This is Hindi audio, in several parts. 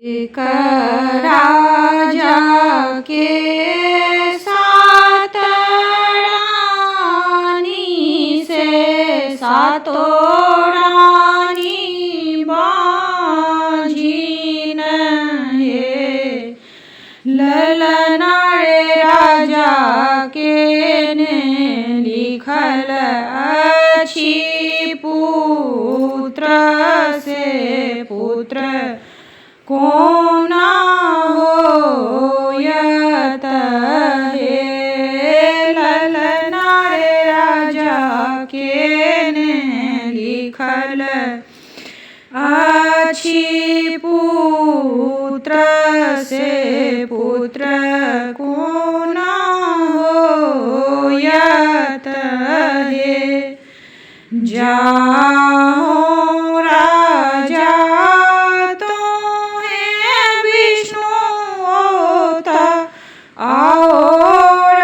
एक राजा के साथ रानी से सातों रानी बाँझिन हे। ललना रे राजा के ने लिखल अछि पुत्र से पुत्र कोना होयत हे। ललना रे राजा के ने लिखल अछि पुत्र से पुत्र कोना होयत हे। जाओ राजा और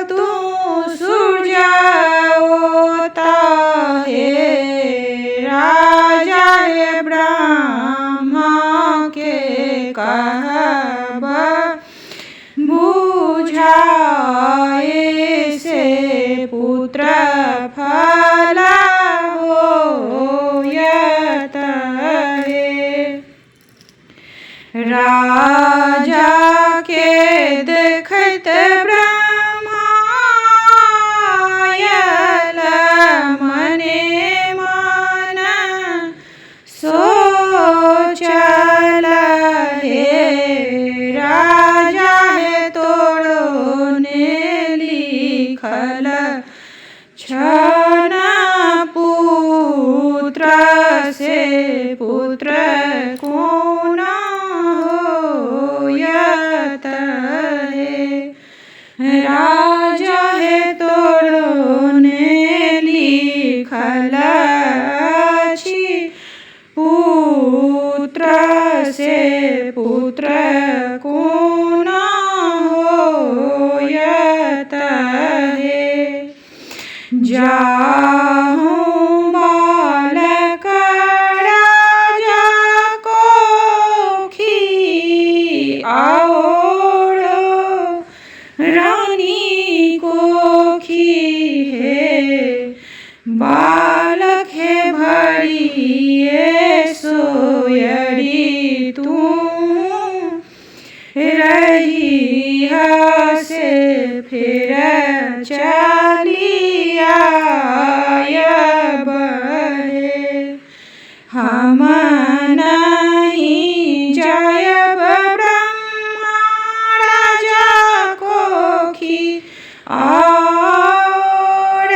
तू सूर्य होता है। राजा हे ब्रह्मा के कहब बुझाए से पुत्र फल होयत है। राजा के देखत ब्रह्मायल मने मन सोचल हे। राजा हे तोरो ने लिखल छन पुत्र से पुत्र कोना होयत हे। राजा हे तोरो ने लिखल अछि पुत्र से पुत्र कोना होयत हे। जाहु बालक राजा कोखी और रानी कोखी है। बालक है भरिए सोयरी तू रही से फिर चलिया बहे। हम नहीं जायब ब्रह्मा राजा कोखी और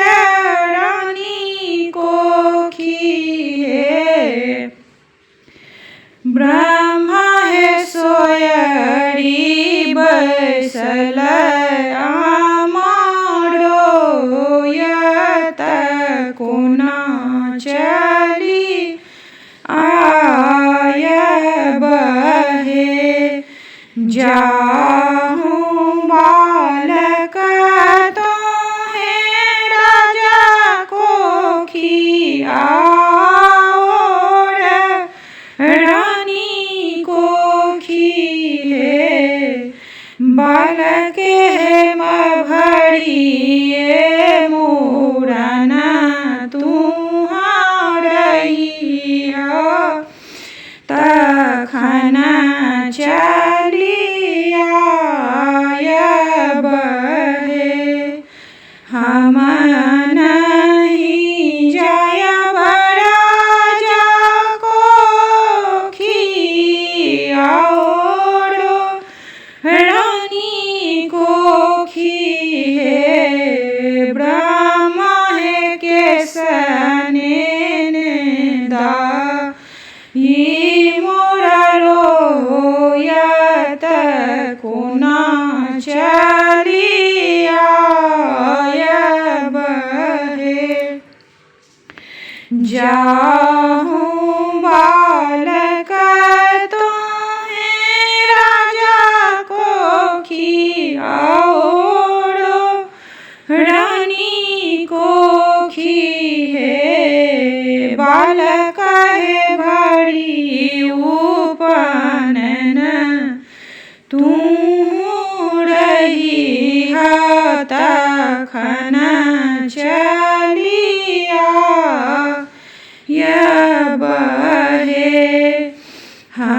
रानी कोखी है। ब्रह्मा है सोयरी बैसल आमारोयत कोना चली आयब हे। जाहु बालक तोहे राजा कोखी और रानी कोखी है। बालक हेम भरिए मूरन तुम्हारही तखन चलिया बहे। हम नहीं जायब राजा कोखी और रानी कोखी है। ब्रह्मा है केसने दाई मोरा रोयत कोना चलिया बहे। जाहु बालक तोहे राजा कोखी और रानी कोखी है। बालक है भरी उपन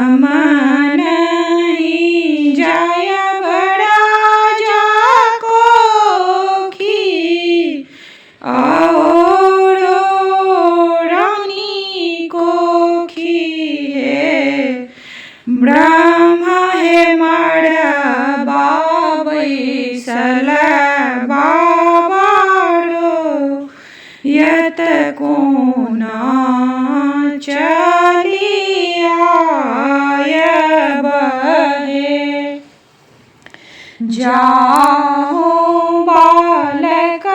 हम नहीं जाय बड़ा जाको खी आओरो रानी को खी है ब्रह्मा है मारा बाबै सला बाबारो यत कोना चलिया बहे जाओ बालक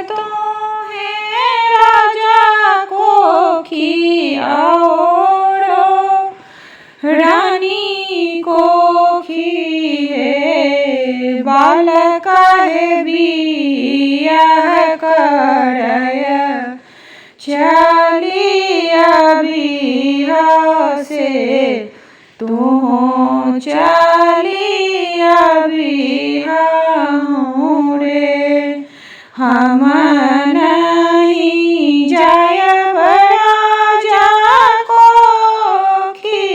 तुम्हें राजा को खियाओ रानी को खिए बालक है बियाह करय चलिया बियाह से तू चलिया बियाह रे हम नहीं जाय बड़ा जाको खी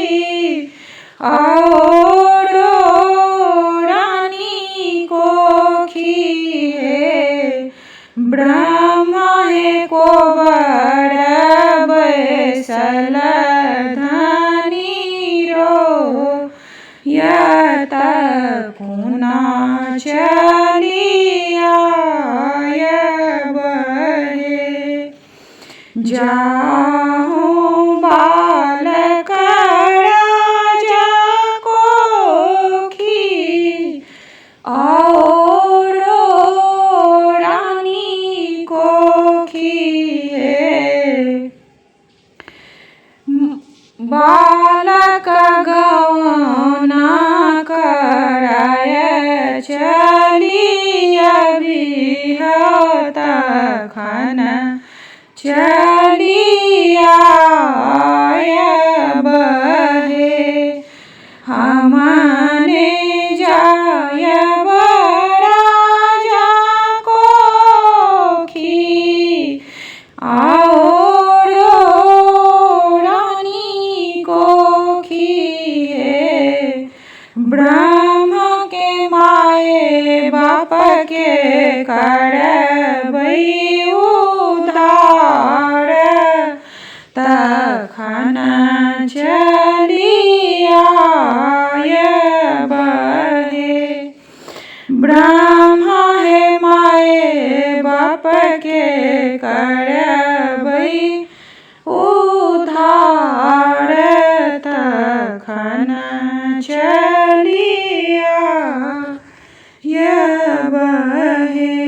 आओरो रानी को खिए ब्रह्मा है को बड़ा बैसल धनी रो यत कुना चलिया बहे जाहू बालक राजा को खी आओरो रानी को खिए बालक गौना कराय चलिया बिहत खन चलिया बहे हमने जाय बड़ा जाको खी आओरो रानी को खिए ब्रह्मा के माए बाप के करबै उद्धार तखन चलिया बहे ब्रह्मा है माए बाप के करबै उद्धार तखन चलिया बहे।